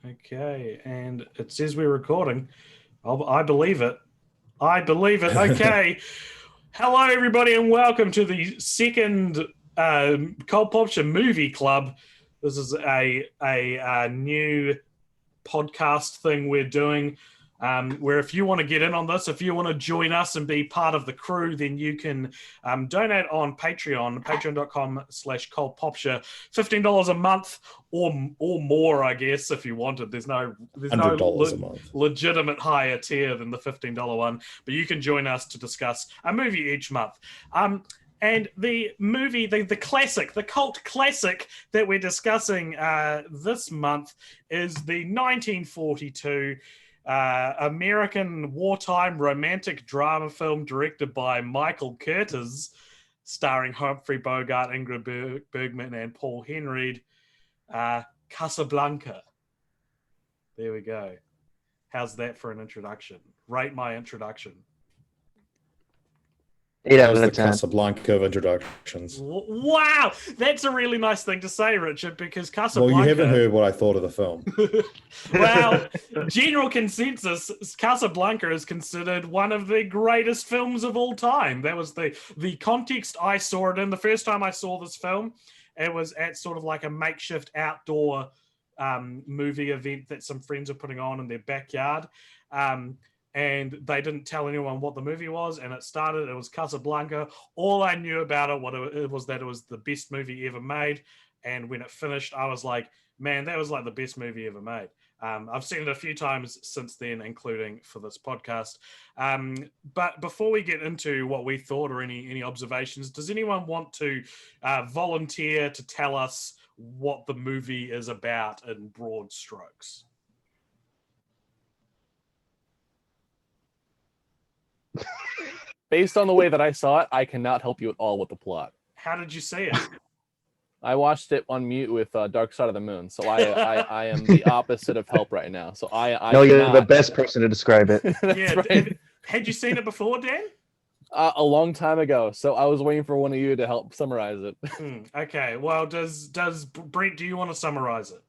Okay, and it says we're recording. I believe it. I believe it. Okay. Hello, everybody, and welcome to the second Cult Popture Movie Club. This is a new podcast thing we're doing where if you want to get in on this, if you want to join us and be part of the crew, then you can donate on patreon.com/Cult Popture, $15 a month or more, I guess, if you wanted. There's no $100 a month. Legitimate higher tier than the $15 one, but you can join us to discuss a movie each month. And the movie, the classic, the cult classic that we're discussing this month is the 1942 American wartime romantic drama film directed by Michael Curtiz, starring Humphrey Bogart, Ingrid Bergman, and Paul Henreid, Casablanca. There we go. How's that for an introduction? Rate my introduction. 8 out That was of the 10. Casablanca of introductions. Wow, that's a really nice thing to say, Richard, because Casablanca... Well, you haven't heard what I thought of the film. Well, general consensus, Casablanca is considered one of the greatest films of all time. That was the context I saw it in. The first time I saw this film, it was at sort of like a makeshift outdoor movie event that some friends were putting on in their backyard. And they didn't tell anyone what the movie was, and it was Casablanca. All I knew about it was that it was the best movie ever made, and when it finished, I was like, man, that was like the best movie ever made. I've seen it a few times since then, including for this podcast. But before we get into what we thought or any observations, does anyone want to volunteer to tell us what the movie is about in broad strokes? Based on the way that I saw it, I cannot help you at all with the plot. How did you see it? I watched it on mute with Dark Side of the Moon, so I am the opposite of help right now. So I No, you're cannot... the best person to describe it. That's Yeah, right. Had you seen it before, Dan? A long time ago, so I was waiting for one of you to help summarize it. Okay, well, does Brent, do you want to summarize it?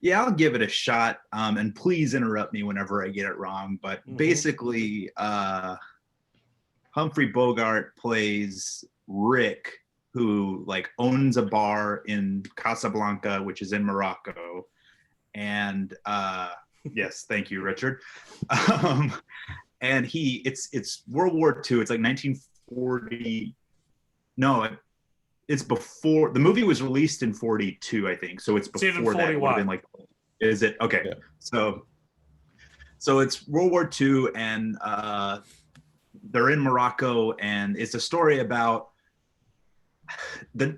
Yeah, I'll give it a shot. And please interrupt me whenever I get it wrong. But basically, Humphrey Bogart plays Rick, who like owns a bar in Casablanca, which is in Morocco. And yes, thank you, Richard. And it's World War II. It's like 1940. No, it's before. The movie was released in 42, I think. So it's before that. It would have been like, is it? Okay. Yeah. So it's World War II, and they're in Morocco, and it's a story about the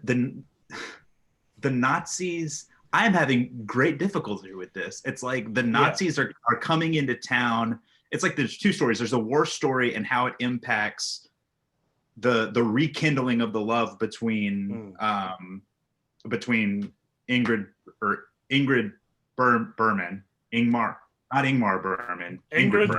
Nazis. I'm having great difficulty with this. It's like the Nazis are coming into town. It's like there's two stories. There's a war story and how it impacts the rekindling of the love between Ingrid Bergman, Ingrid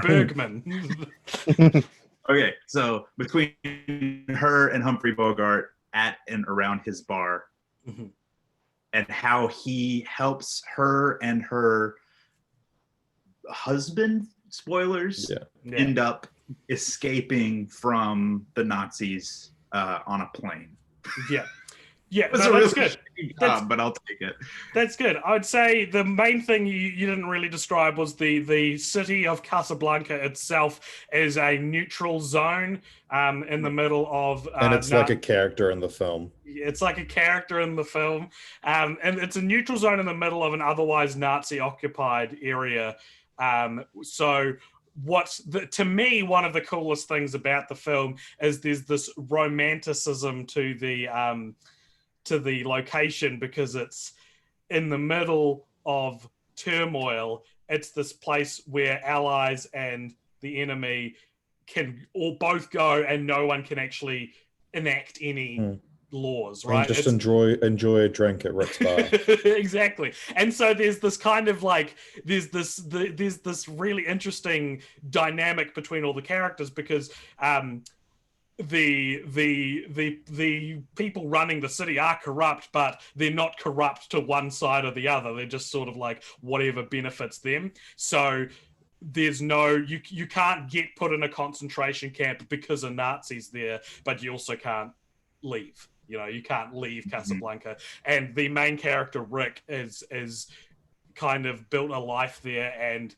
Bergman. Okay, so between her and Humphrey Bogart at and around his bar, and how he helps her and her husband, spoilers, end up escaping from the Nazis on a plane. Yeah, That's no, that's really good. But I'll take it. That's good. I'd say the main thing you didn't really describe was the city of Casablanca itself is a neutral zone in the middle of... and it's like a character in the film. It's like a character in the film. And it's a neutral zone in the middle of an otherwise Nazi-occupied area. So... to me, one of the coolest things about the film is there's this romanticism to the location, because it's in the middle of turmoil. It's this place where allies and the enemy can all both go, and no one can actually enact any laws, right? And just enjoy a drink at Rick's bar. Exactly. And so there's this kind of like there's this really interesting dynamic between all the characters, because the people running the city are corrupt, but they're not corrupt to one side or the other. They're just sort of like whatever benefits them. So there's no you can't get put in a concentration camp because of Nazis there, but you also can't leave. You can't leave Casablanca. And the main character Rick is kind of built a life there and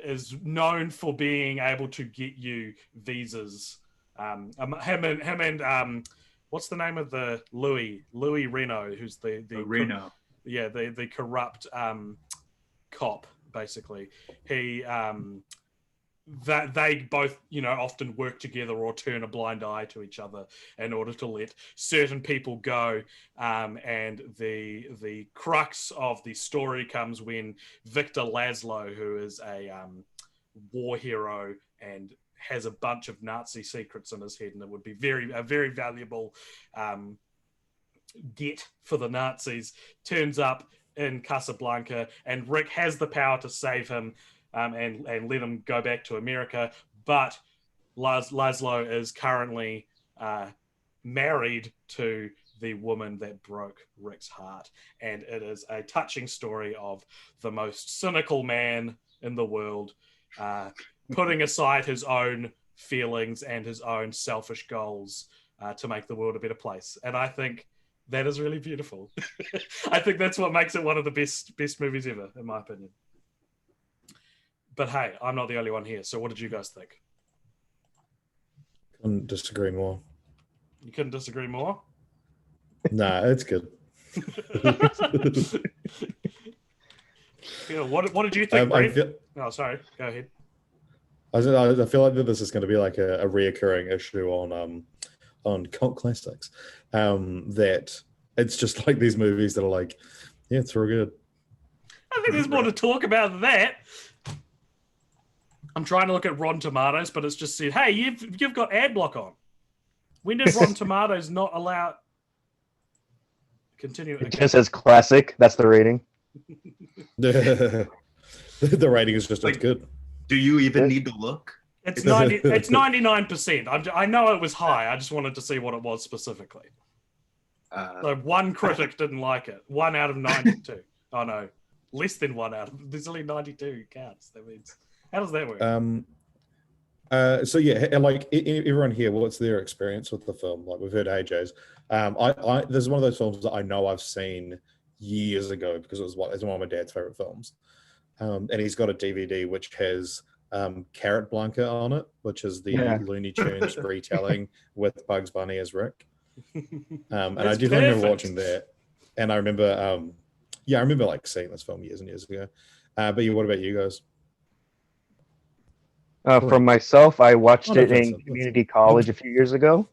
is known for being able to get you visas. Him and what's the name of the Louis Reno, who's the Reno, the corrupt cop, basically. He that they both often work together or turn a blind eye to each other in order to let certain people go, and the crux of the story comes when Victor Laszlo, who is a war hero and has a bunch of Nazi secrets in his head, and it would be a very valuable get for the Nazis, turns up in Casablanca, and Rick has the power to save him and let him go back to America. But Laszlo is currently married to the woman that broke Rick's heart, and it is a touching story of the most cynical man in the world, putting aside his own feelings and his own selfish goals to make the world a better place. And I think that is really beautiful. I think that's what makes it one of the best movies ever, in my opinion. But hey, I'm not the only one here. So what did you guys think? Couldn't disagree more. You couldn't disagree more? Nah, it's good. Yeah, what did you think, Brent? Oh, sorry. Go ahead. I feel like that this is going to be like a reoccurring issue on cult classics. That it's just like these movies that are like, yeah, it's real good. I think there's more to talk about than that. I'm trying to look at Rotten Tomatoes, but it's just said, hey, you've got ad block on. When did Rotten Tomatoes not allow... Continue. It just says classic. That's the rating. The rating is just, it's good. Do you even need to look? It's 99%. I know it was high. I just wanted to see what it was specifically. So one critic didn't like it. 1 out of 92. Oh no, less than 1 out of. There's only 92 counts. That means, how does that work? So yeah, like everyone here, what's their experience with the film? Like we've heard AJ's. This is one of those films that I know I've seen years ago because it's one of my dad's favorite films. And he's got a DVD which has Carrot Blanca on it, which is the Looney Tunes retelling with Bugs Bunny as Rick. And I definitely remember watching that. And I remember, I remember like seeing this film years and years ago. But yeah, what about you guys? For myself, I watched it in community college a few years ago.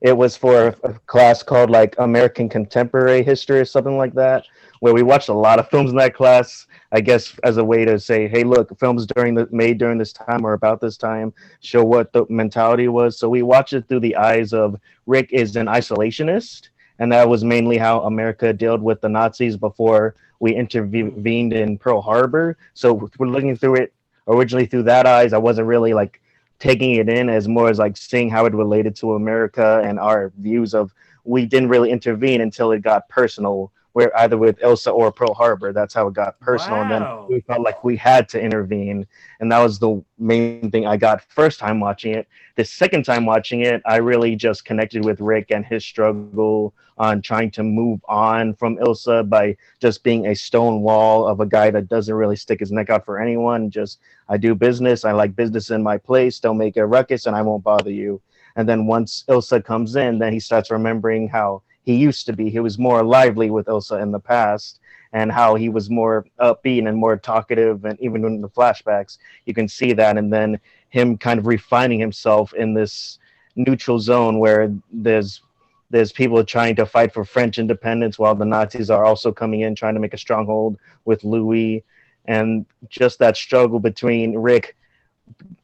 It was for a class called like American Contemporary History or something like that, where we watched a lot of films in that class, I guess as a way to say, hey, look, films made during this time or about this time show what the mentality was. So we watched it through the eyes of Rick is an isolationist, and that was mainly how America dealt with the Nazis before we intervened in Pearl Harbor. So we're looking through it originally through that eyes. I wasn't really like taking it in as more as like seeing how it related to America and our views of we didn't really intervene until it got personal, where either with Elsa or Pearl Harbor, that's how it got personal. Wow. And then we felt like we had to intervene. And that was the main thing I got first time watching it. The second time watching it, I really just connected with Rick and his struggle on trying to move on from Ilsa by just being a stone wall of a guy that doesn't really stick his neck out for anyone. Just, I do business. I like business in my place. Don't make a ruckus and I won't bother you. And then once Ilsa comes in, then he starts remembering how he used to be. He was more lively with Ilsa in the past, and how he was more upbeat and more talkative. And even in the flashbacks, you can see that. And then him kind of refining himself in this neutral zone where there's people trying to fight for French independence while the Nazis are also coming in trying to make a stronghold with Louis. And just that struggle between Rick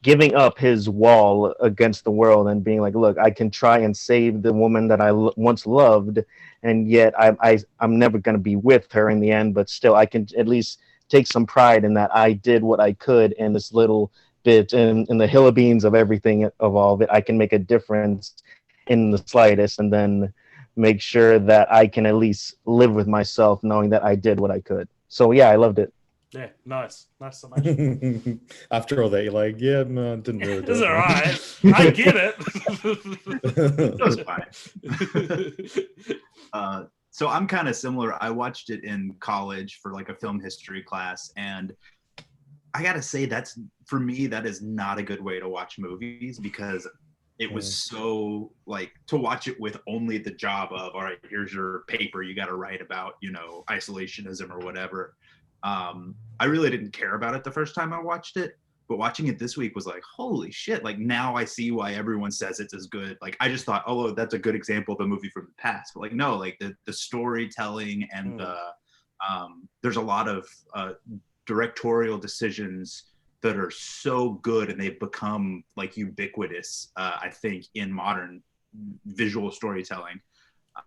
giving up his wall against the world and being like, look, I can try and save the woman that I once loved, and yet I'm never going to be with her in the end, but still I can at least take some pride in that I did what I could in this little bit in the hill of beans of everything of all of it. I can make a difference in the slightest, and then make sure that I can at least live with myself knowing that I did what I could. So yeah, I loved it. Yeah, nice so much. After all that, you're like, yeah, no, didn't really do It's it. all right. I get it. It was fine. So I'm kind of similar. I watched it in college for like a film history class, and I gotta say that's, for me, that is not a good way to watch movies, because it was so, like, to watch it with only the job of, all right, here's your paper you got to write about, you know, isolationism or whatever. I really didn't care about it the first time I watched it, but watching it this week was like, holy shit, like now I see why everyone says it's as good. Like I just thought, oh, that's a good example of a movie from the past, but like no, like the storytelling and there's a lot of directorial decisions that are so good, and they've become like ubiquitous, I think, in modern visual storytelling.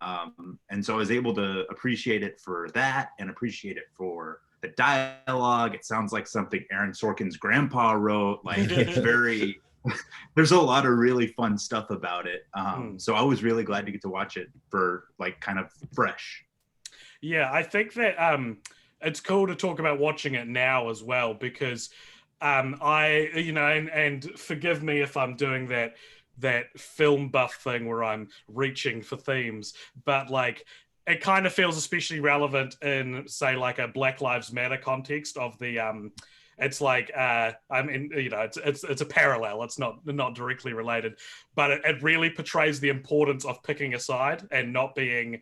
And so I was able to appreciate it for that, and appreciate it for the dialogue. It sounds like something Aaron Sorkin's grandpa wrote. Like it's very, there's a lot of really fun stuff about it. So I was really glad to get to watch it for like kind of fresh. Yeah, I think that it's cool to talk about watching it now as well, because I, you know, and forgive me if I'm doing that film buff thing where I'm reaching for themes, but like it kind of feels especially relevant in, say, like a Black Lives Matter context of the it's like I mean, you know, it's a parallel. It's not directly related, but it really portrays the importance of picking a side and not being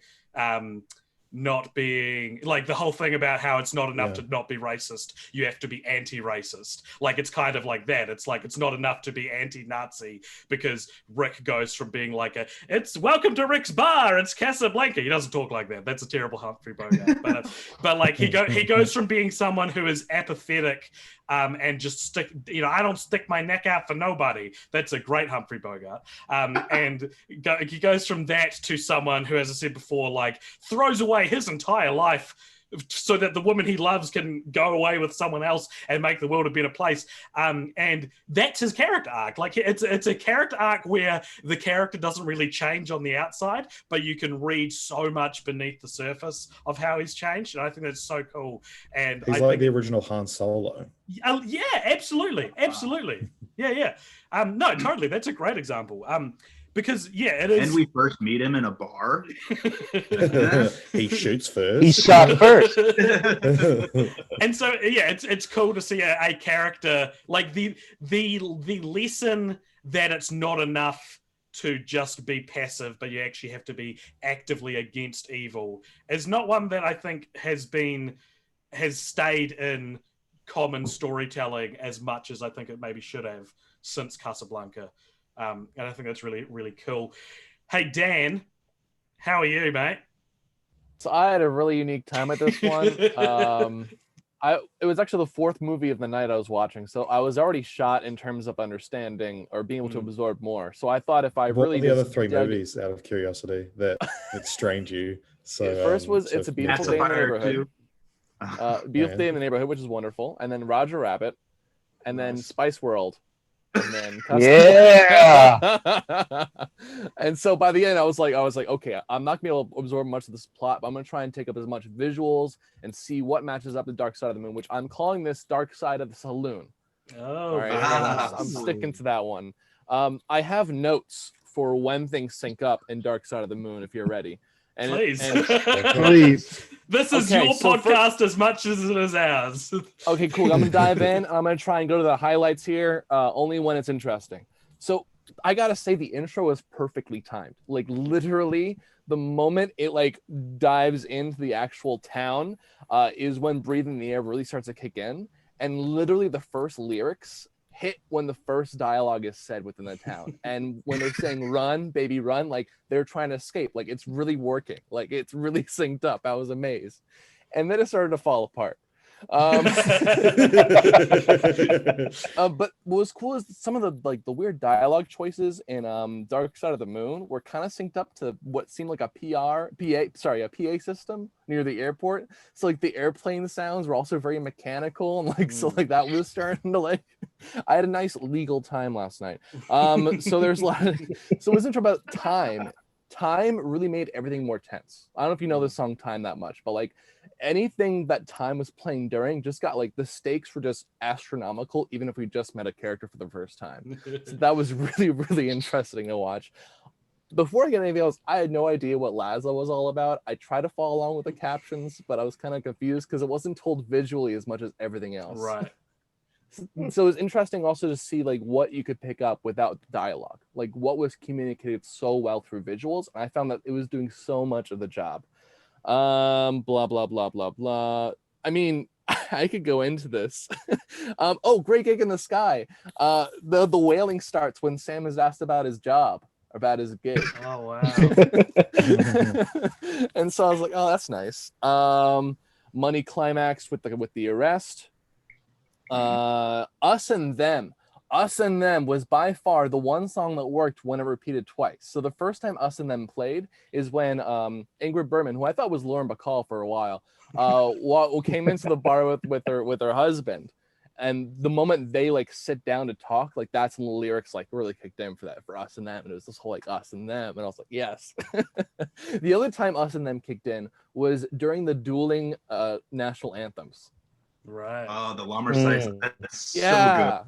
like the whole thing about how it's not enough to not be racist. You have to be anti-racist. Like it's kind of like that. It's like it's not enough to be anti-Nazi, because Rick goes from being like it's welcome to Rick's bar, it's Casablanca. He doesn't talk like that. That's a terrible Humphrey Bogart. But like he goes from being someone who is apathetic and just stick, you know, I don't stick my neck out for nobody. That's a great Humphrey Bogart. And he goes from that to someone who, as I said before, like throws away his entire life so that the woman he loves can go away with someone else and make the world a better place. And that's his character arc. Like it's a character arc where the character doesn't really change on the outside, but you can read so much beneath the surface of how he's changed. And I think that's so cool. And he's like the original Han Solo. Yeah, absolutely. Yeah. No, totally. That's a great example. Because it is. And we first meet him in a bar. He shoots first. He shot first. And so it's cool to see a character like the lesson that it's not enough to just be passive, but you actually have to be actively against evil, is not one that I think has stayed in common storytelling as much as I think it maybe should have since Casablanca. And I think that's really, really cool. Hey, Dan, how are you, mate? So I had a really unique time at this one. It was actually the fourth movie of the night I was watching, so I was already shot in terms of understanding or being able to absorb more. So I thought if I really what are the other three movies, out of curiosity, that strained you? So first was It's a Beautiful Day in the Neighborhood. Beautiful Day in the Neighborhood, which is wonderful, and then Roger Rabbit, and then Spice World. And then and so by the end I was like okay, I'm not gonna be able to absorb much of this plot, but I'm gonna try and take up as much visuals and see what matches up to Dark Side of the Moon, which I'm calling this Dark Side of the Saloon. Oh, all right. I'm sticking to that one. I have notes for when things sync up in Dark Side of the Moon if you're ready. Please. Please. This is your podcast as much as it is ours. Okay, cool. I'm going to dive in. I'm going to try and go to the highlights here, only when it's interesting. So I got to say the intro is perfectly timed. Like literally the moment it like dives into the actual town is when Breathing the Air really starts to kick in. And literally the first lyrics hit when the first dialogue is said within the town. And when they're saying run baby run, like they're trying to escape, like it's really working, like it's really synced up. I was amazed. And then it started to fall apart. But what was cool is some of the weird dialogue choices in Dark Side of the Moon were kind of synced up to what seemed like a PA system near the airport. So like the airplane sounds were also very mechanical, and like so like that was starting to like. I had a nice legal time last night. So there's a lot. So what's interesting about time. Time really made everything more tense. I don't know if you know the song Time that much, but like anything that Time was playing during just got like the stakes were just astronomical, even if we just met a character for the first time. So that was really, really interesting to watch. Before I get anything else, I had no idea what Laszlo was all about. I tried to follow along with the captions, but I was kind of confused because it wasn't told visually as much as everything else. Right. So it was interesting also to see like what you could pick up without dialogue, like what was communicated so well through visuals. And I found that it was doing so much of the job. Blah blah blah blah blah. I mean, I could go into this. Oh, great gig in the sky. The wailing starts when Sam is asked about his job, about his gig. Oh wow. And so I was like, oh, that's nice. Money climaxed with the arrest. Us and Them was by far the one song that worked when it repeated twice. So the first time Us and Them played is when Ingrid Bergman, who I thought was Lauren Bacall for a while, came into the bar with her husband, and the moment they like sit down to talk, like that's when the lyrics like really kicked in for Us and Them, and it was this whole like Us and Them, and I was like, yes. The other time Us and Them kicked in was during the dueling national anthems. Right. Oh, the Lammer size. That's Yeah, so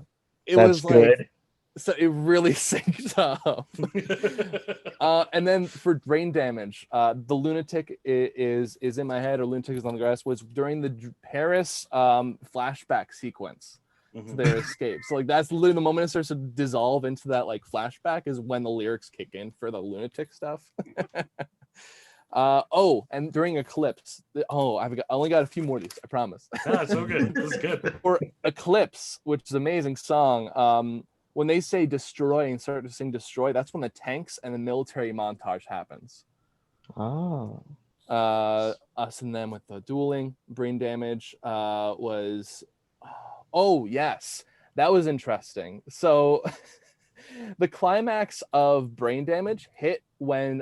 good. That's good. Like, so it really synced up. And then for Brain Damage, the Lunatic is in my head, or Lunatic is on the grass, was during the Paris flashback sequence to their escape. So like that's literally the moment it starts to dissolve into that like flashback is when the lyrics kick in for the Lunatic stuff. And during Eclipse, I only got a few more of these, I promise. No, it's so good. This is good. For Eclipse, which is an amazing song, when they say destroy and start to sing destroy, that's when the tanks and the military montage happens. Oh. Us and Them with the dueling. Brain Damage was... Oh, yes. That was interesting. So... The climax of Brain Damage hit when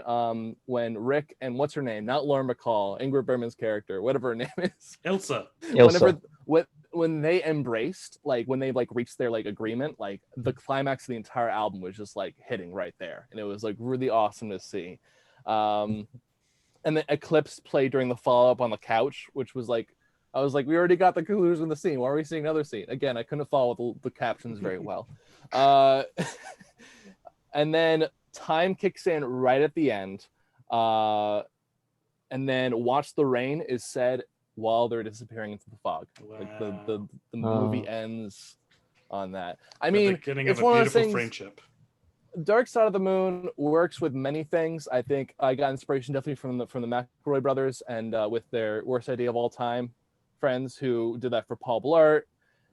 Rick and what's her name? Not Lauren Bacall, Ingrid Bergman's character, whatever her name is. Ilsa. When they embraced, like when they like reached their like agreement, like the climax of the entire album was just like hitting right there, and it was like really awesome to see. And then Eclipse played during the follow up on the couch, which was like. I was like, we already got the conclusion of the scene. Why are we seeing another scene? Again, I couldn't follow the captions very well. And then Time kicks in right at the end. And then Watch the Rain is said while they're disappearing into the fog. Wow. Like the movie ends on that. I The mean, beginning it's of a one of beautiful those things, friendship. Dark Side of the Moon works with many things. I think I got inspiration definitely from the McElroy brothers and with their Worst Idea of All Time friends who did that for Paul Blart.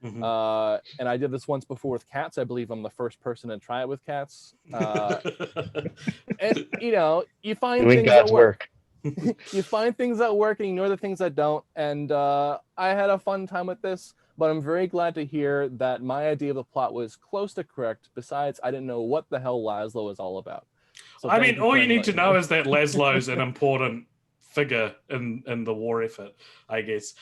Mm-hmm. And I did this once before with Cats. I believe I'm the first person to try it with Cats. And you find doing things God's that work. work. You find things that work and ignore the things that don't. And I had a fun time with this, but I'm very glad to hear that my idea of the plot was close to correct. Besides, I didn't know what the hell Laszlo is all about. So I mean, all you need to know is that Laszlo's an important figure in the war effort, I guess.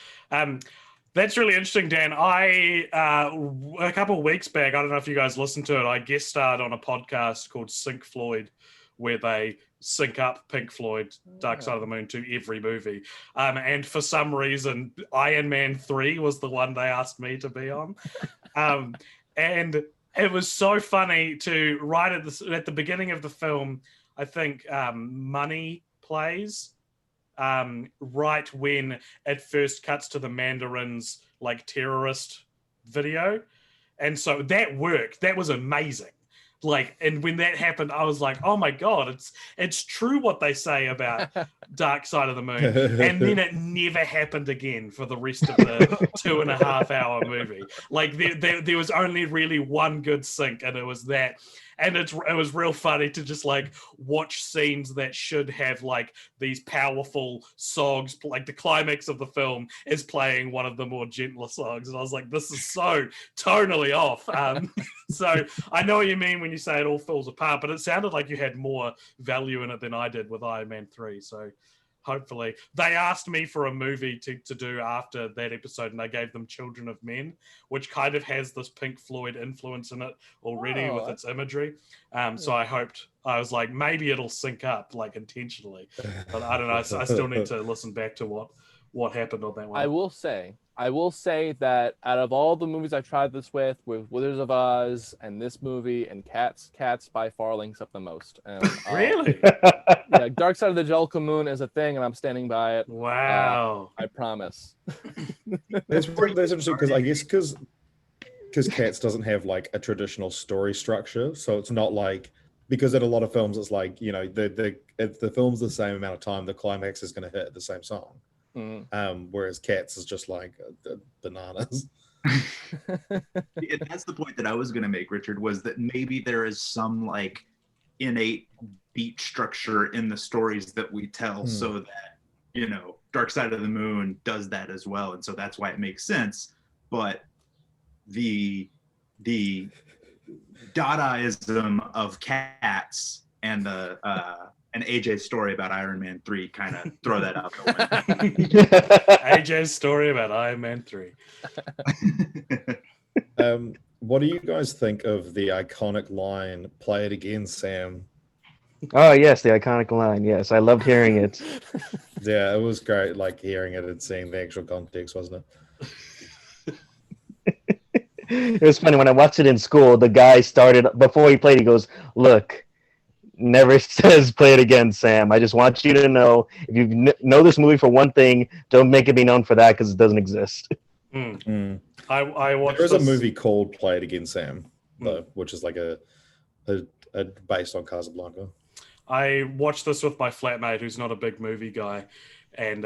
That's really interesting, Dan. I a couple of weeks back, I don't know if you guys listened to it, I guest starred on a podcast called Sync Floyd, where they sync up Pink Floyd, Dark Side of the Moon to every movie. And for some reason, Iron Man 3 was the one they asked me to be on. And it was so funny to right at the beginning of the film, I think Money plays. Right when it first cuts to the Mandarin's like terrorist video, and so that worked. That was amazing. Like, and when that happened, I was like, "Oh my god, it's true what they say about Dark Side of the Moon." And then it never happened again for the rest of the 2.5 hour movie. Like there was only really one good sync, and it was that. and it was real funny to just like watch scenes that should have like these powerful songs, like the climax of the film is playing one of the more gentler songs, and I was like, this is so tonally off. So I know what you mean when you say it all falls apart, but it sounded like you had more value in it than I did with Iron Man 3. So hopefully they asked me for a movie to do after that episode, and I gave them Children of Men, which kind of has this Pink Floyd influence in it already with its imagery. So I was like, maybe it'll sync up like intentionally, but I don't know. I still need to listen back to what happened on that one. I will say that out of all the movies I've tried this with Wizards of Oz and this movie and Cats by far links up the most. And, really? Yeah, Dark Side of the Jellicle Moon is a thing, and I'm standing by it. Wow. I promise. That's interesting because I guess because Cats doesn't have like a traditional story structure, so it's not like, because in a lot of films it's like, you know, if the film's the same amount of time, the climax is going to hit the same song. Whereas Cats is just like bananas. That's the point that I was going to make, Richard, was that maybe there is some like innate beat structure in the stories that we tell, so that, you know, Dark Side of the Moon does that as well, and so that's why it makes sense. But the Dadaism of Cats and the and AJ's story about Iron Man 3 kind of throw that out the window. AJ's story about Iron Man 3. What do you guys think of the iconic line, "Play it again, Sam"? Oh yes, the iconic line. Yes, I loved hearing it. Yeah, it was great, like hearing it and seeing the actual context, wasn't it? It was funny when I watched it in school. The guy started before he played. He goes, "Look, never says play it again, Sam. I just want you to know, if you know this movie for one thing, don't make it be known for that, because it doesn't exist." I watched. There's a movie called "Play It Again, Sam," though, which is like a based on Casablanca. I watched this with my flatmate, who's not a big movie guy, and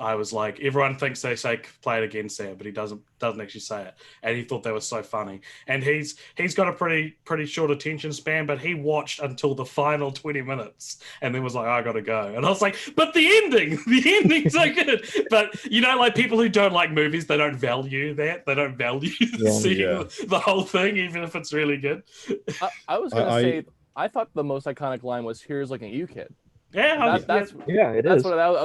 I was like, everyone thinks they say "play it again, Sam," but he doesn't actually say it, and he thought that was so funny. And he's got a pretty short attention span, but he watched until the final 20 minutes, and then was like, I gotta go. And I was like, but the ending's so good. But you know, like people who don't like movies, they don't value that. They don't value seeing the whole thing, even if it's really good. I was gonna say, I thought the most iconic line was "Here's looking at you, kid." Yeah, it is.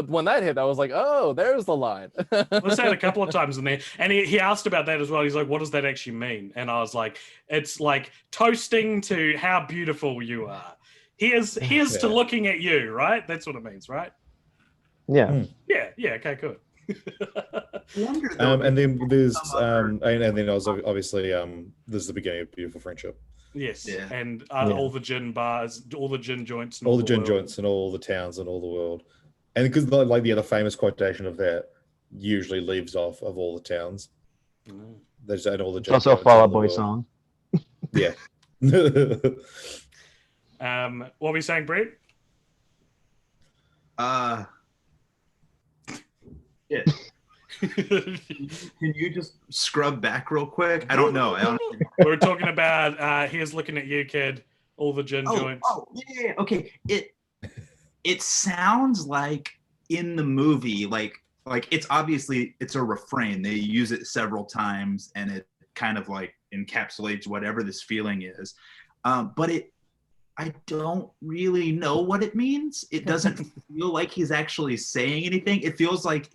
When that hit, I was like, oh, there's the line. Let's say it a couple of times in there. And he asked about that as well. He's like, what does that actually mean? And I was like, it's like toasting to how beautiful you are. Here's to looking at you, right? That's what it means, right? Yeah. Yeah, okay, good. And then there's and then also obviously there's the beginning of Beautiful Friendship. Yes, and all the gin bars, all the gin joints, and all the gin joints, and all the towns, and all the world. And because like the other famous quotation of that usually leaves off of all the towns. There's and all the. It's also a Fall Out Boy song. Yeah. What were you saying, Brett? Yeah. Can you just scrub back real quick? I don't know. We were talking about here's looking at you, kid. All the gin joints. Oh, yeah. Okay. It sounds like in the movie, like it's obviously it's a refrain. They use it several times, and it kind of like encapsulates whatever this feeling is. But I don't really know what it means. It doesn't feel like he's actually saying anything. It feels like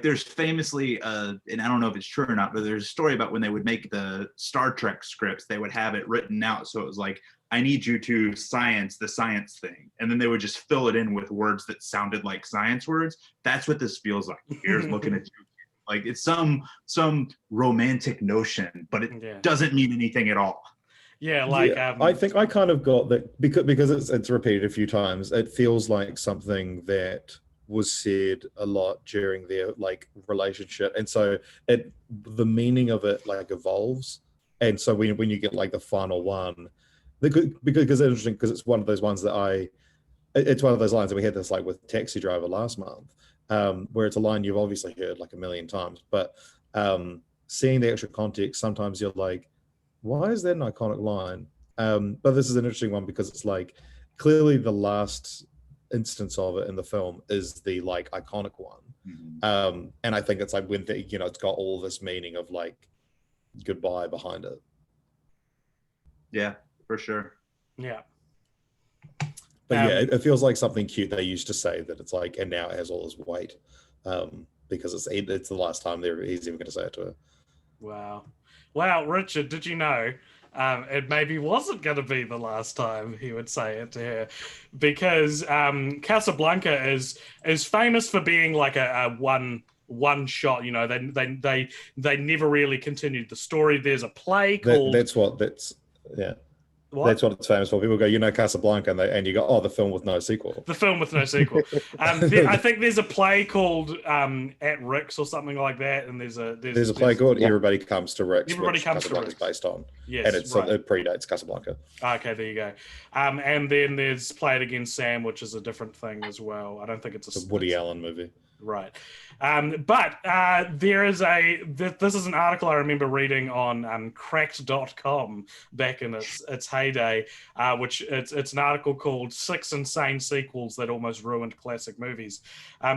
there's famously, and I don't know if it's true or not, but there's a story about when they would make the Star Trek scripts, they would have it written out. So it was like, I need you to science the science thing. And then they would just fill it in with words that sounded like science words. That's what this feels like. Here's looking at you. Like it's some romantic notion, but it doesn't mean anything at all. Yeah, like I think I kind of got that because it's repeated a few times. It feels like something that was said a lot during their like relationship, and so the meaning of it like evolves. And so when you get like the final one, because it's interesting because it's one of those ones that it's one of those lines that we had this like with Taxi Driver last month, where it's a line you've obviously heard like a million times, but seeing the actual context, sometimes you're like, why is that an iconic line? But this is an interesting one because it's like clearly the last instance of it in the film is the like iconic one. And I think it's like when it's got all this meaning of like goodbye behind it. Yeah, for sure. Yeah. But yeah, it feels like something cute they used to say that it's like, and now it has all this weight because it's the last time he's even going to say it to her. Wow, Richard, did you know it maybe wasn't going to be the last time he would say it to her, because Casablanca is famous for being like a one shot. You know, they never really continued the story. There's a play called. That's what it's famous for. People go, Casablanca, and you go, oh, the film with no sequel. The film with no sequel. I think there's a play called At Rick's or something like that, and there's a play called Everybody Comes to Rick's. Everybody Comes to Rick's, based on. Yes, and it predates Casablanca. Okay, there you go. And then there's Play It Again, Sam, which is a different thing as well. I don't think it's a Woody Allen movie. Right. But there is this is an article I remember reading on cracked.com back in its heyday, which it's an article called 6 Insane Sequels That Almost Ruined Classic Movies,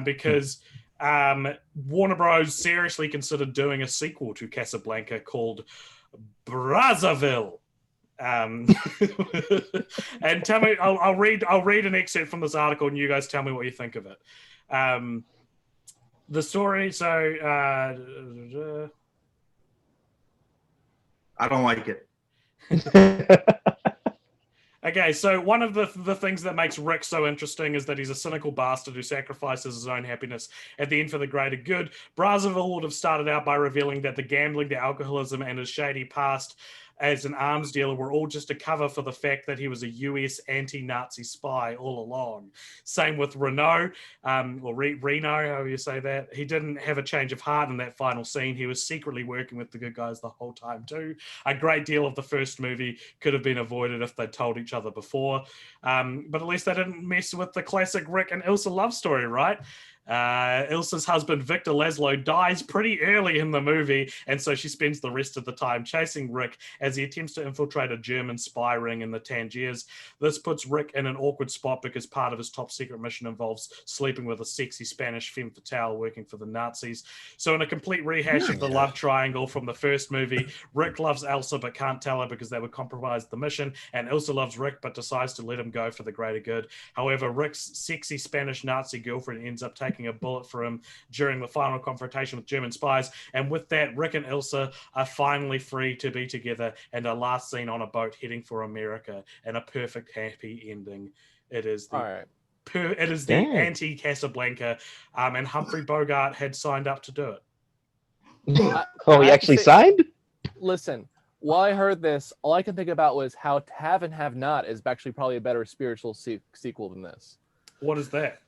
because Warner Bros. Seriously considered doing a sequel to Casablanca called Brazzaville. And tell me, I'll read an excerpt from this article and you guys tell me what you think of it. The story, so I don't like it. Okay, so one of the things that makes Rick so interesting is that he's a cynical bastard who sacrifices his own happiness at the end for the greater good. Brazzaville would have started out by revealing that the gambling, the alcoholism, and his shady past as an arms dealer were all just a cover for the fact that he was a US anti-Nazi spy all along. Same with Reno, however you say that. He didn't have a change of heart in that final scene. He was secretly working with the good guys the whole time too. A great deal of the first movie could have been avoided if they'd told each other before. But at least they didn't mess with the classic Rick and Ilsa love story, right? Ilsa's husband, Victor Laszlo, dies pretty early in the movie, and so she spends the rest of the time chasing Rick as he attempts to infiltrate a German spy ring in the Tangiers. This puts Rick in an awkward spot because part of his top secret mission involves sleeping with a sexy Spanish femme fatale working for the Nazis. So in a complete rehash of the love triangle from the first movie, Rick loves Elsa but can't tell her because that would compromise the mission, and Elsa loves Rick but decides to let him go for the greater good. However, Rick's sexy Spanish Nazi girlfriend ends up taking a bullet for him during the final confrontation with German spies, and with that, Rick and Ilsa are finally free to be together and are last seen on a boat heading for America, and a perfect happy ending. It is the anti-Casablanca, and Humphrey Bogart had signed up to do it. He actually signed? Listen, while I heard this, all I can think about was how To Have and Have Not is actually probably a better spiritual sequel than this. What is that?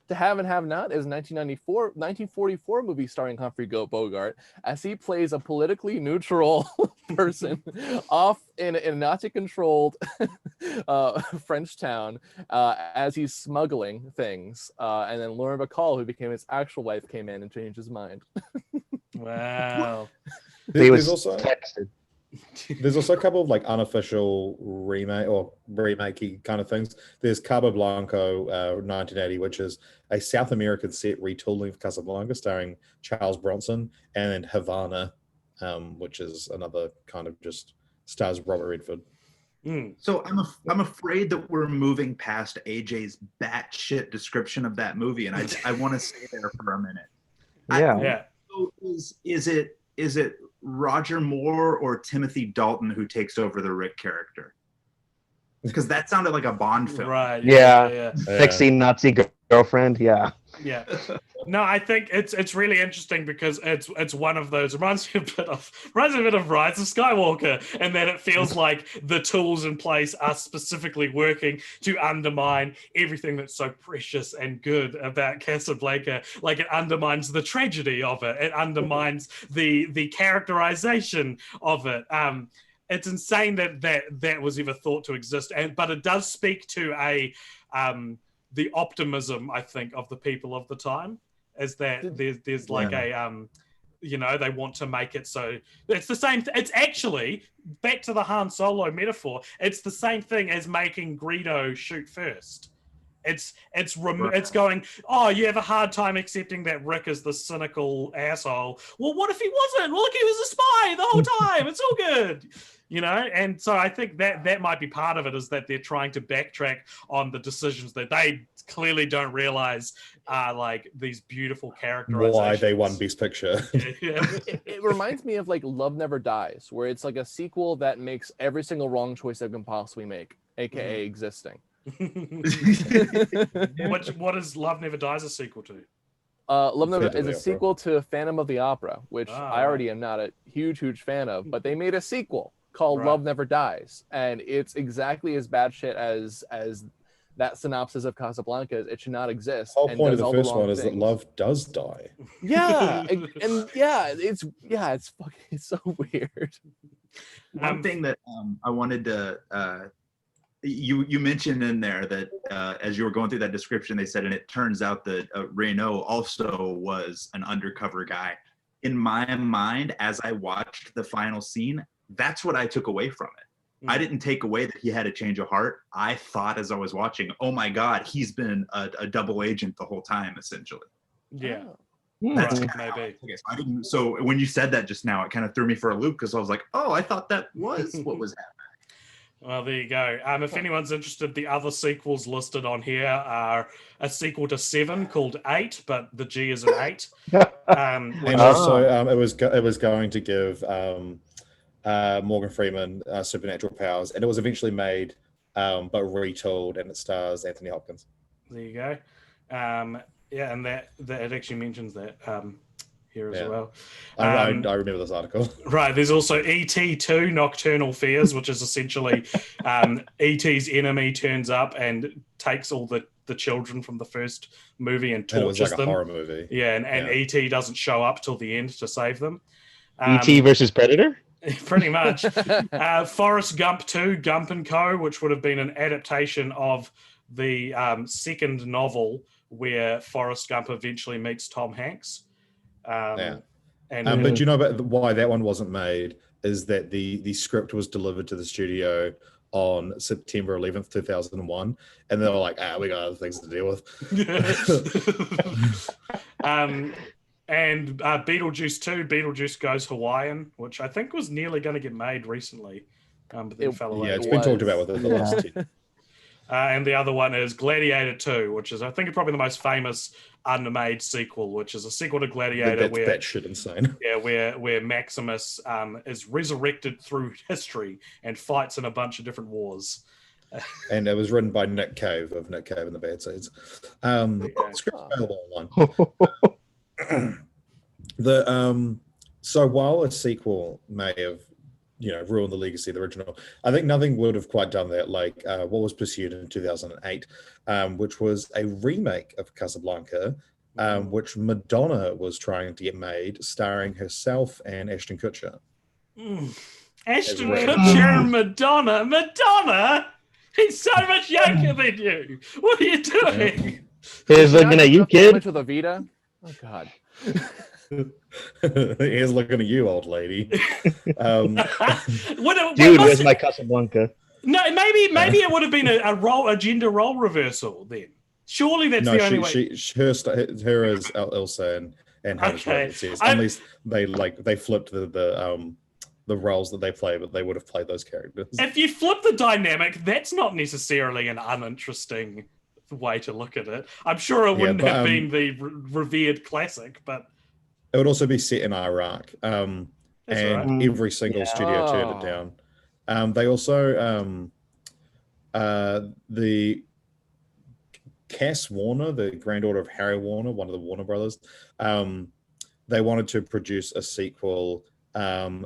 To Have and Have Not is a 1944 movie starring Humphrey Bogart as he plays a politically neutral person off in a Nazi-controlled French town as he's smuggling things. And then Lauren Bacall, who became his actual wife, came in and changed his mind. Wow. There's also a couple of like unofficial remake kind of things. There's Casablanca 1980, which is a South American set retooling of Casablanca starring Charles Bronson, and then Havana, which is another kind of just stars Robert Redford. So I'm afraid that we're moving past AJ's batshit description of that movie, and I want to stay there for a minute. Yeah. So is it Roger Moore or Timothy Dalton who takes over the Rick character? Because that sounded like a Bond film. Right. Yeah. Sexy Nazi girlfriend. Yeah. Yeah. No, I think it's really interesting because it's one of those reminds me a bit of Rise of Skywalker, and that it feels like the tools in place are specifically working to undermine everything that's so precious and good about Casablanca. Like, it undermines the tragedy of it. It undermines the characterization of it. It's insane that was ever thought to exist, but it does speak to the optimism, I think, of the people of the time, is that there's like they want to make it so it's the same. It's actually back to the Han Solo metaphor. It's the same thing as making Greedo shoot first. It's going, oh, you have a hard time accepting that Rick is the cynical asshole. Well, what if he wasn't? Well, look, he was a spy the whole time. It's all good. And so I think that might be part of it, is that they're trying to backtrack on the decisions that they clearly don't realize are like these beautiful characterizations. Why they won Best Picture. It reminds me of like Love Never Dies, where it's like a sequel that makes every single wrong choice they can possibly make, aka existing. What is Love Never Dies a sequel to? Love Never is a sequel to Phantom of the Opera, which I already am not a huge fan of, but they made a sequel called Love Never Dies, and it's exactly as bad shit as that synopsis of Casablanca. It should not exist. The whole point of the first one is that love does die. Yeah, it's so weird. One thing that I wanted to you mentioned in there that as you were going through that description, they said, and it turns out that Reno also was an undercover guy. In my mind, as I watched the final scene, that's what I took away from it. I didn't take away that he had a change of heart. I thought as I was watching, oh my God, he's been a double agent the whole time, essentially. Yeah. That's maybe. So when you said that just now, it kind of threw me for a loop, because I was like, oh, I thought that was what was happening. Well, there you go. If anyone's interested, the other sequels listed on here are a sequel to 7 called 8, but the G is an 8. And also, it was going to give Morgan Freeman supernatural powers, and it was eventually made, but retooled, and it stars Anthony Hopkins. There you go. And that it actually mentions that here as well. I remember this article. Right. There's also E.T. 2, Nocturnal Fears, which is essentially E.T.'s enemy turns up and takes all the children from the first movie and tortures them. It was like a horror movie. Yeah, and E.T. doesn't show up till the end to save them. E.T. versus Predator? Pretty much. Forrest Gump 2, Gump & Co., which would have been an adaptation of the second novel where Forrest Gump eventually meets Tom Hanks. But do you know about why that one wasn't made? Is that the script was delivered to the studio on September 11th, 2001, and they were like, we got other things to deal with. And Beetlejuice 2, Beetlejuice Goes Hawaiian, which I think was nearly going to get made recently, but then fell away. Yeah, it's been talked about within the last 10. And the other one is Gladiator 2, which is, I think, probably the most famous unmade sequel, which is a sequel to Gladiator. That's shit insane. Yeah, where Maximus is resurrected through history and fights in a bunch of different wars. And it was written by Nick Cave of Nick Cave and the Bad Seeds. Script available online. So while a sequel may have ruined the legacy of the original, I think nothing would have quite done that like what was pursued in 2008, which was a remake of Casablanca, which Madonna was trying to get made, starring herself and Ashton Kutcher. Ashton Kutcher and Madonna? He's so much younger than you. What are you doing? He's looking at you, kid. With a Vita? Oh, God. He's looking at you, old lady. Dude, where's my Casablanca? No, maybe it would have been a gender role reversal then. Surely that's the only way. Her is Ilsa and Hannah says, unless they flipped the roles that they play, but they would have played those characters. If you flip the dynamic, that's not necessarily an uninteresting way to look at it. I'm sure it wouldn't have been the revered classic, but it would also be set in Iraq, and every single studio turned it down. They also the Cass Warner, the granddaughter of Harry Warner, one of the Warner brothers, they wanted to produce a sequel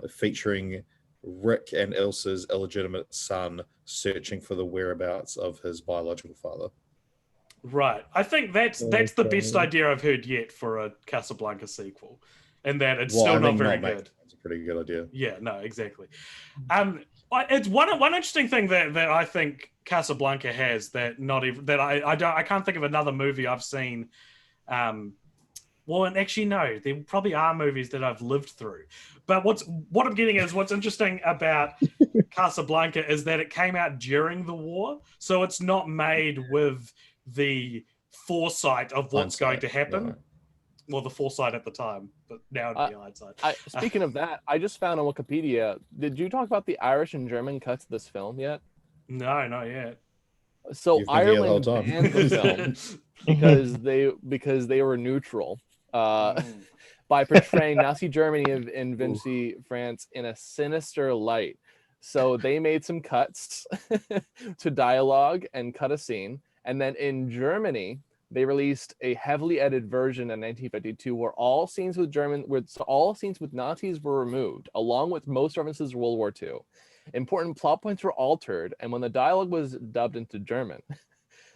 featuring Rick and Ilsa's illegitimate son searching for the whereabouts of his biological father. Right. I think that's the best idea I've heard yet for a Casablanca sequel, and that it's still not very good. It's a pretty good idea. Yeah, no, exactly. It's one interesting thing that I think Casablanca has that I can't think of another movie I've seen Well, and actually, no, there probably are movies that I've lived through. But what I'm getting is what's interesting about Casablanca is that it came out during the war, so it's not made with the foresight of what's going to happen. Right. Well, the foresight at the time, but now it'd be hindsight. Speaking of that, I just found on Wikipedia. Did you talk about the Irish and German cuts of this film yet? No, not yet. So You've been here the whole Ireland time. banned the film because they were neutral by portraying Nazi Germany and Vinci France in a sinister light. So they made some cuts to dialogue and cut a scene, and then in Germany they released a heavily edited version in 1952 where all scenes with Nazis were removed, along with most references to World War II. Important plot points were altered, and when the dialogue was dubbed into German,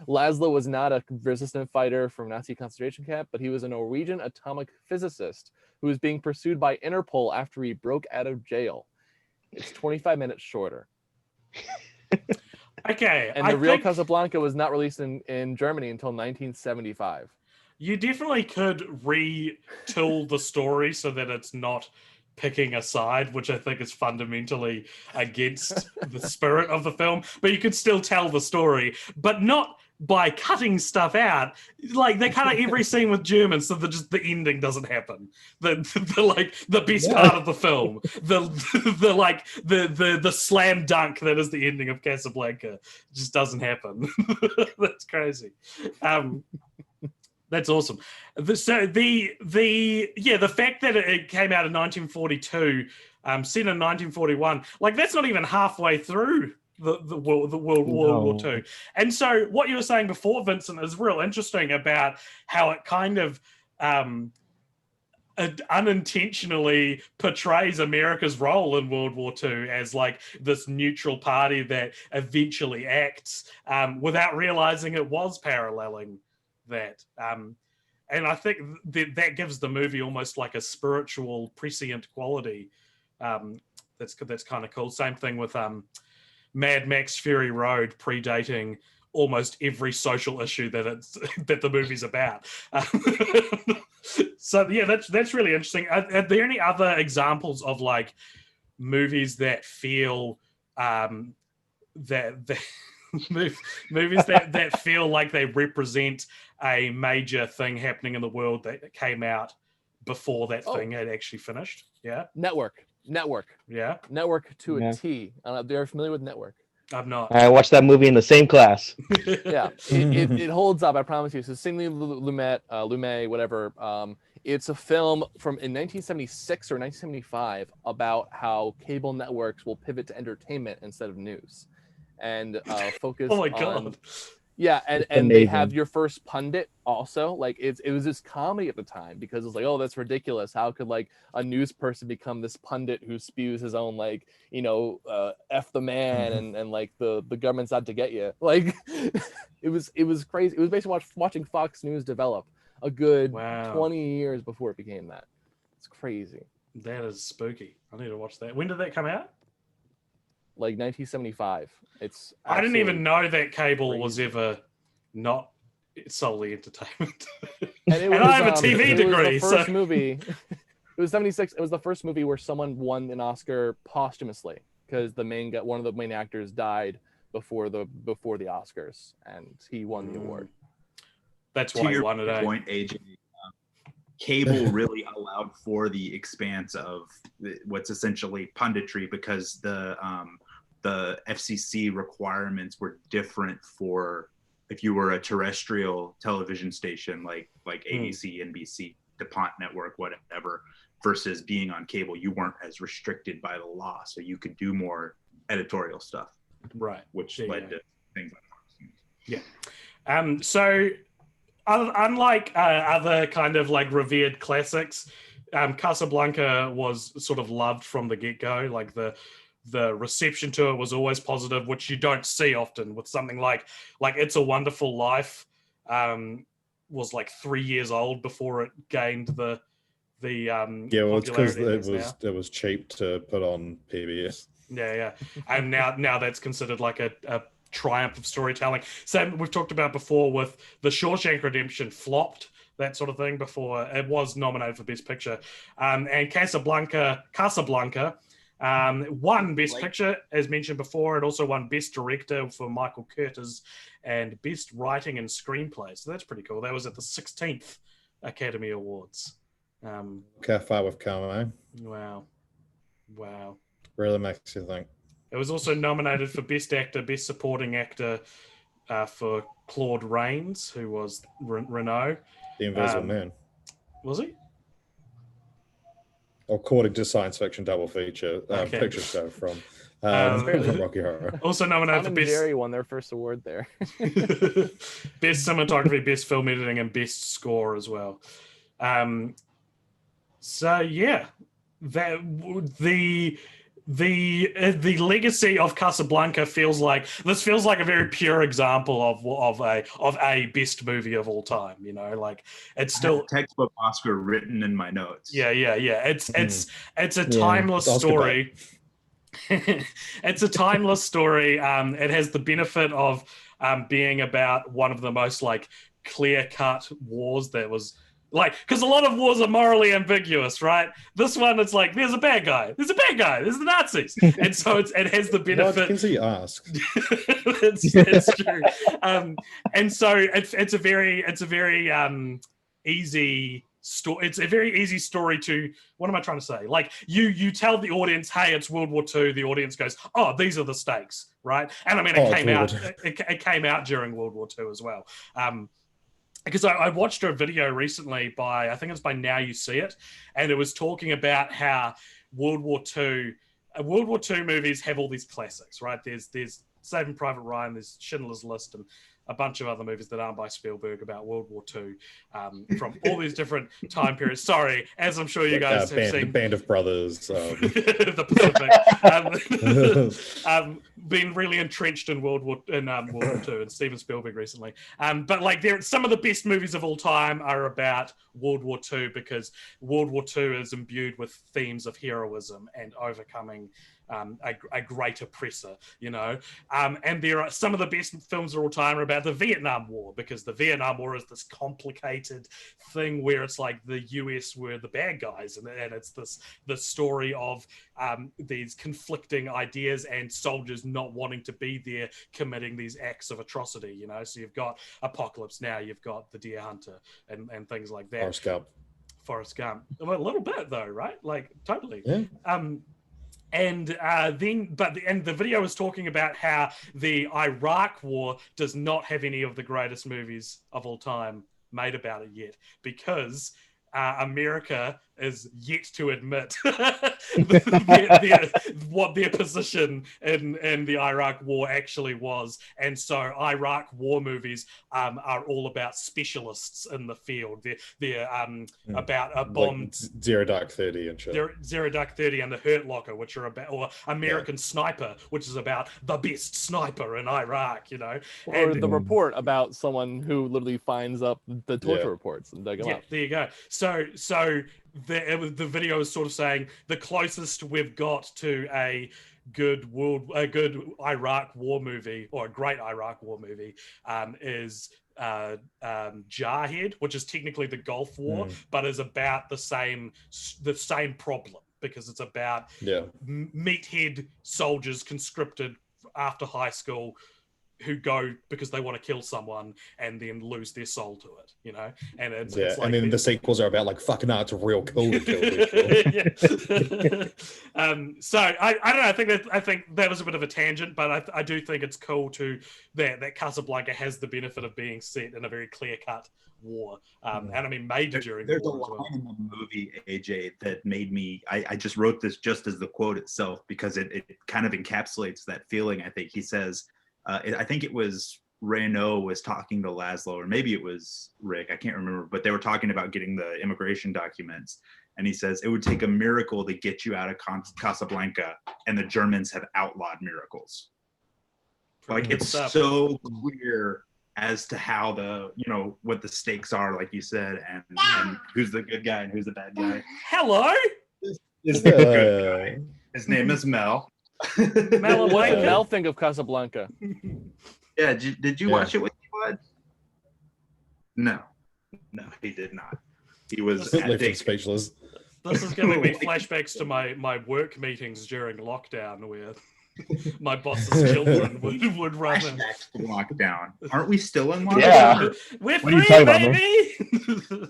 Laszlo was not a resistant fighter from Nazi concentration camp, but he was a Norwegian atomic physicist who was being pursued by Interpol after he broke out of jail. It's 25 minutes shorter. Okay. And the real Casablanca was not released in Germany until 1975. You definitely could retool the story so that it's not picking a side, which I think is fundamentally against the spirit of the film, but you could still tell the story, but not by cutting stuff out. Like they cut out every scene with Germans, so that just the ending doesn't happen. The best part of the film, the slam dunk that is the ending of Casablanca just doesn't happen. That's crazy. That's awesome. So the fact that it came out in 1942, set in 1941, like that's not even halfway through the World War II. And so what you were saying before, Vincent, is real interesting about how it kind of unintentionally portrays America's role in World War II as like this neutral party that eventually acts without realizing it was paralleling that. And I think that gives the movie almost like a spiritual prescient quality. That's kind of cool. Same thing with Mad Max Fury Road, predating almost every social issue that the movie's about. So yeah, that's really interesting. Are there any other examples of like movies that feel movies that feel like they represent a major thing happening in the world that came out before that thing had actually finished? Yeah. Network. Yeah. Network to a T. I don't know if they're familiar with Network. I'm not. I watched that movie in the same class. Yeah, it holds up, I promise you. So Sidney Lumet, whatever. It's a film in 1976 or 1975 about how cable networks will pivot to entertainment instead of news, and focus. Oh my god! Yeah, and they have your first pundit also. Like it was this comedy at the time because it's like, oh, that's ridiculous. How could like a news person become this pundit who spews his own like, F the man and like the government's out to get you. Like it was crazy. It was basically watching Fox News develop a good 20 years before it became that. It's crazy. That is spooky. I need to watch that. When did that come out? Like 1975. I didn't even know that cable was ever not solely entertainment. And I have a TV degree. It was the first movie. It was 76. It was the first movie where someone won an Oscar posthumously because one of the main actors died before the Oscars, and he won the award. That's why he won it. To your point, AJ. Cable really allowed for the expanse of what's essentially punditry because the FCC requirements were different for if you were a terrestrial television station like ABC, NBC, DuPont Network, whatever, versus being on cable. You weren't as restricted by the law, so you could do more editorial stuff, right? Which led to things like Fox News. Yeah. So unlike other kind of like revered classics, Casablanca was sort of loved from the get-go. Like the reception to it was always positive, which you don't see often with something like It's a Wonderful Life. Was like 3 years old before it gained the well, it's because it was cheap to put on PBS. Yeah, and now that's considered like a triumph of storytelling. Same we've talked about before with The Shawshank Redemption flopped that sort of thing before it was nominated for Best Picture. And Casablanca won Best Picture, as mentioned before. It also won Best Director for Michael Curtiz and Best Writing and Screenplay. So that's pretty cool. That was at the 16th Academy Awards. Look how far we've come, eh? Wow. Really makes you think. It was also nominated for Best Actor, Best Supporting Actor for Claude Rains, who was Renault. The Invisible Man. Was he? According to Science Fiction Double Feature picture show from Rocky Horror. Also nominated for Best... Jerry won their first award there. Best Cinematography, Best Film Editing, and Best Score as well. So yeah, the legacy of Casablanca feels like a very pure example of a best movie of all time. You know, like it's still textbook Oscar written in my notes. Yeah. It's a timeless story. It's a timeless story. It has the benefit of being about one of the most like clear-cut wars that was. Like, because a lot of wars are morally ambiguous, right? This one, it's like, there's a bad guy, there's the Nazis. And so it has the benefit. Well, he asked. it's true. And so it's a very easy story. It's a very easy story to, what am I trying to say? Like, you tell the audience, hey, it's World War II. The audience goes, oh, these are the stakes, right? And I mean, it came out during World War II as well. Because I watched a video recently by Now You See It, and it was talking about how World War II movies have all these classics, right? There's Saving Private Ryan, there's Schindler's List, and a bunch of other movies that aren't by Spielberg about World War II from all these different time periods. Sorry, as I'm sure you guys have seen. Band of Brothers. The Pacific. Been really entrenched in World War II and Steven Spielberg recently. But like some of the best movies of all time are about World War II because World War II is imbued with themes of heroism and overcoming a great oppressor, you know. And there are some of the best films of all time are about the Vietnam War because the Vietnam War is this complicated thing where it's like the US were the bad guys and it's the story of these conflicting ideas and soldiers not wanting to be there committing these acts of atrocity, you know. So you've got Apocalypse Now, you've got The Deer Hunter and things like that. Forrest Gump. A little bit though, right? Like totally. Yeah. And the video was talking about how the Iraq War does not have any of the greatest movies of all time made about it yet because America is yet to admit what their position in the Iraq War actually was. And so Iraq War movies are all about specialists in the field. They're about a bomb. Like Zero Dark 30 and shit. Zero Dark 30 and The Hurt Locker, which are about, or American Sniper, which is about the best sniper in Iraq, you know. Or The Report about someone who literally finds up the torture reports and dug them up. There you go. So the video is sort of saying the closest we've got to a good Iraq War movie or a great Iraq War movie is Jarhead, which is technically the Gulf War, but is about the same problem because it's about meathead soldiers conscripted after high school who go because they want to kill someone and then lose their soul to it, you know? And it's like, and then the sequels are about like, fucking no, it's real cool to kill people. So I don't know, I think that was a bit of a tangent, but I do think it's cool that Casablanca has the benefit of being set in a very clear-cut war. And I mean made during there's the war. There's a line in the movie, AJ, that made me I just wrote this just as the quote itself because it kind of encapsulates that feeling. I think he says, I think it was Renault was talking to Laszlo, or maybe it was Rick, I can't remember, but they were talking about getting the immigration documents. And he says, it would take a miracle to get you out of Casablanca, and the Germans have outlawed miracles. Like, it's so clear as to how what the stakes are, like you said, and who's the good guy and who's the bad guy. Hello? Is the good guy. His name is Mel. Mel, what did Mel think of Casablanca? Yeah, did you watch it with me, bud? No. No, he did not. He was left him speechless. This is going to be flashbacks to my work meetings during lockdown where my boss's children would run in. Flashbacks to lockdown. Aren't we still in lockdown? Yeah. We're What are you free, talking about, baby!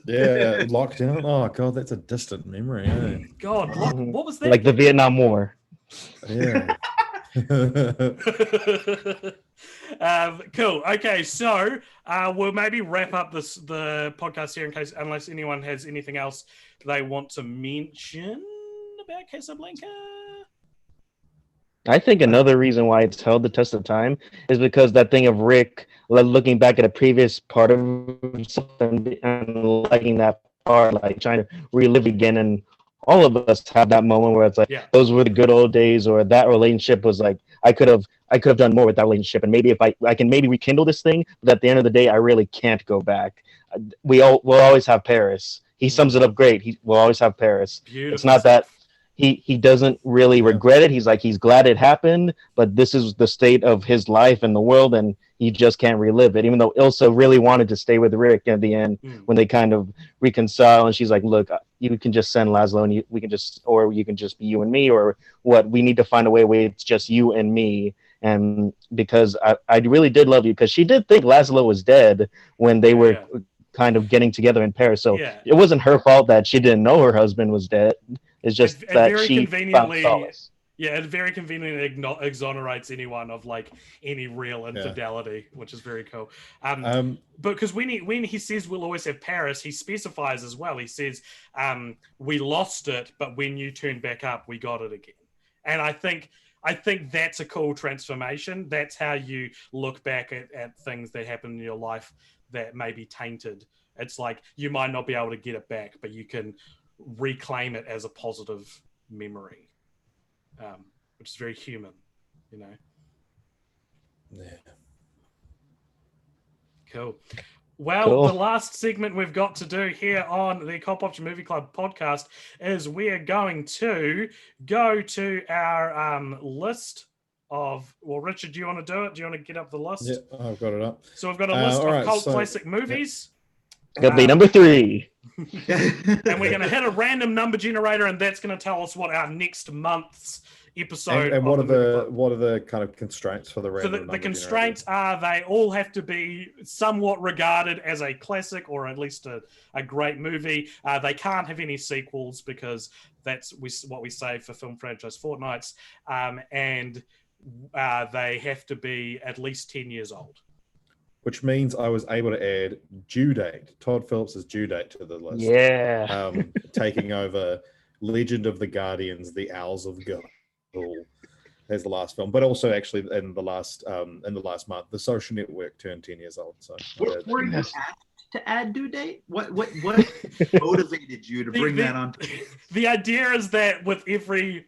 Yeah, lockdown. Oh god, that's a distant memory. Eh? God, what was that? Like the Vietnam War. Yeah. Cool. Okay, so we'll maybe wrap up the podcast here in case, unless anyone has anything else they want to mention about Casablanca. I think another reason why it's held the test of time is because that thing of Rick looking back at a previous part of himself and liking that part, like trying to relive again. And all of us have that moment where it's like, those were the good old days, or that relationship was like, I could have done more with that relationship. And maybe if I can maybe rekindle this thing, but at the end of the day, I really can't go back. We'll always have Paris. He sums it up great. We'll always have Paris. Beautiful. It's not that he doesn't really regret it. He's like, he's glad it happened, but this is the state of his life and the world, and he just can't relive it. Even though Ilsa really wanted to stay with Rick at the end when they kind of reconcile, and she's like, look, you can just send Laszlo, and you can just be you and me, or what? We need to find a way where it's just you and me. And because I really did love you, because she did think Laszlo was dead when they were kind of getting together in Paris. So it wasn't her fault that she didn't know her husband was dead. It's just that she found solace. Yeah, it very conveniently exonerates anyone of like any real infidelity, which is very cool. But because when he says we'll always have Paris, he specifies as well. He says we lost it, but when you turned back up, we got it again. And I think that's a cool transformation. That's how you look back at things that happen in your life that may be tainted. It's like you might not be able to get it back, but you can reclaim it as a positive memory, which is very human, you know. Yeah. Cool. Well, the last segment we've got to do here on the Cult Popture Movie Club podcast is we're going to go to our list of... Well, Richard, do you want to do it? Do you want to get up the list? Yeah, I've got it up. So we've got a list of cult classic movies. Gonna be number 3. And we're going to hit a random number generator, and that's going to tell us what our next month's episode. And what are the kind of constraints for the random? So the constraints are they all have to be somewhat regarded as a classic or at least a great movie. They can't have any sequels because that's what we say for film franchise fortnights, and they have to be at least 10 years old. Which means I was able to add due date, Todd Phillips' due date to the list. Yeah. Taking over Legend of the Guardians, The Owls of Gaul as the last film, but also actually in the last month, The Social Network turned 10 years old. So were you asked to add due date? What motivated you to bring that on? The idea is that with every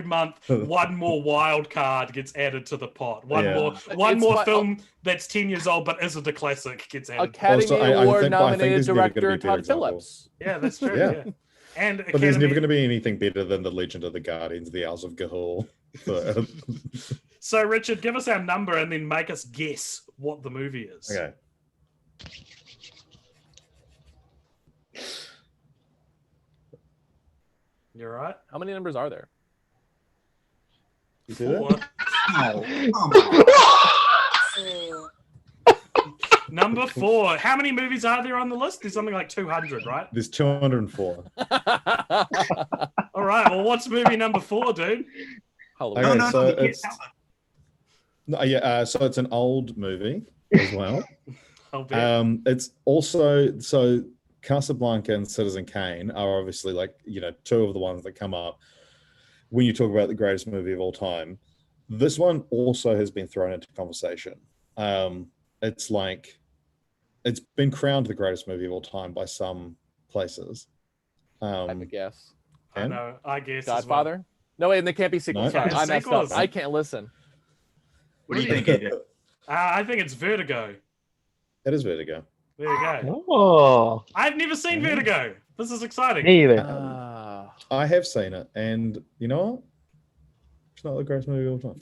month, one more wild card gets added to the pot. One more film that's 10 years old but isn't a classic gets added. Academy Award nominated director Todd Phillips. Yeah, that's true. Yeah. But there's never going to be anything better than The Legend of the Guardians, The Owls of Gaul. So, Richard, give us our number and then make us guess what the movie is. Okay. You're right. How many numbers are there? You see that? Number 4. How many movies are there on the list? There's something like 200, right? There's 204. All right. Well, what's movie number 4, dude? Okay, so it's an old movie as well. It's also so Casablanca and Citizen Kane are obviously two of the ones that come up when you talk about the greatest movie of all time. This one also has been thrown into conversation. It's been crowned the greatest movie of all time by some places. I have a guess. I know. I guess Godfather. Well. No, wait, and they can't be sequels. No. I messed up. I can't listen. What do you think, AJ? I think it's Vertigo. It is Vertigo. There you go. Oh, I've never seen Vertigo. This is exciting. Me either. I have seen it, and you know what? It's not the greatest movie of all time.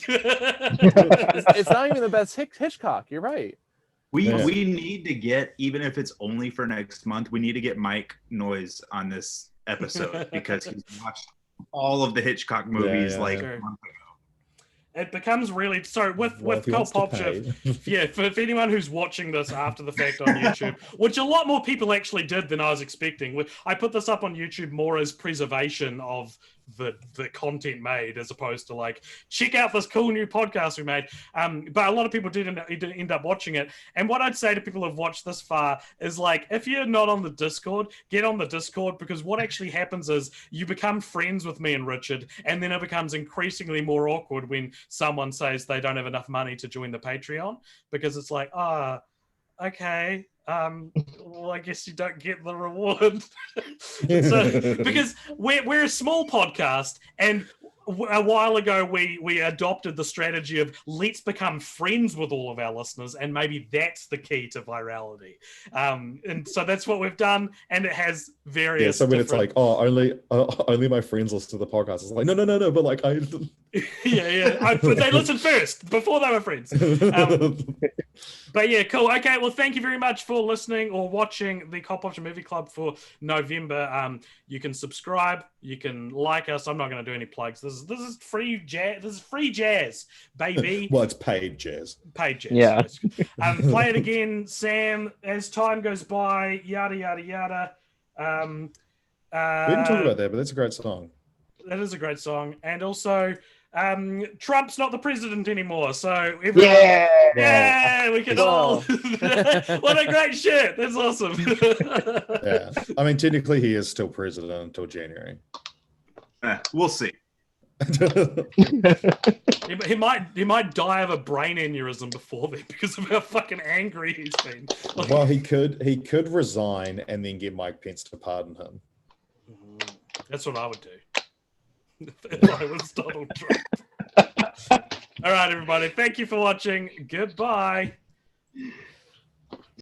It's not even the best Hitchcock. You're right. We need to get, even if it's only for next month, we need to get Mike Noyes on this episode because he's watched all of the Hitchcock movies a month ago. It becomes really with Cult Popture. Yeah, for anyone who's watching this after the fact on YouTube, which a lot more people actually did than I was expecting. I put this up on YouTube more as preservation of the content made, as opposed to like, check out this cool new podcast we made. But a lot of people did end up watching it. And what I'd say to people who've watched this far is like, if you're not on the Discord, get on the Discord, because what actually happens is you become friends with me and Richard, and then it becomes increasingly more awkward when someone says they don't have enough money to join the Patreon, because it's like, okay. Well, I guess you don't get the reward. So, because we're a small podcast, and a while ago we adopted the strategy of let's become friends with all of our listeners, and maybe that's the key to virality. And so that's what we've done, and it has various. So when it's like, only my friends listen to the podcast, it's like, no, but like I. But they listened first before they were friends. But yeah, cool. Okay, well, thank you very much for listening or watching the Cult Popture Movie Club for November. You can subscribe, you can like us. I'm not going to do any plugs. This is free jazz. This is free jazz, baby. Well, it's paid jazz. Paid jazz. Yeah. Play it again, Sam. As time goes by, yada yada yada. We didn't talk about that, but that's a great song. That is a great song, and also. Trump's not the president anymore, so everyone, we can all. What a great shit! That's awesome. Yeah, I mean, technically, he is still president until January. We'll see. He might die of a brain aneurysm before then because of how fucking angry he's been. Well, he could resign and then get Mike Pence to pardon him. That's what I would do. If I was Donald Trump. All right, everybody. Thank you for watching. Goodbye.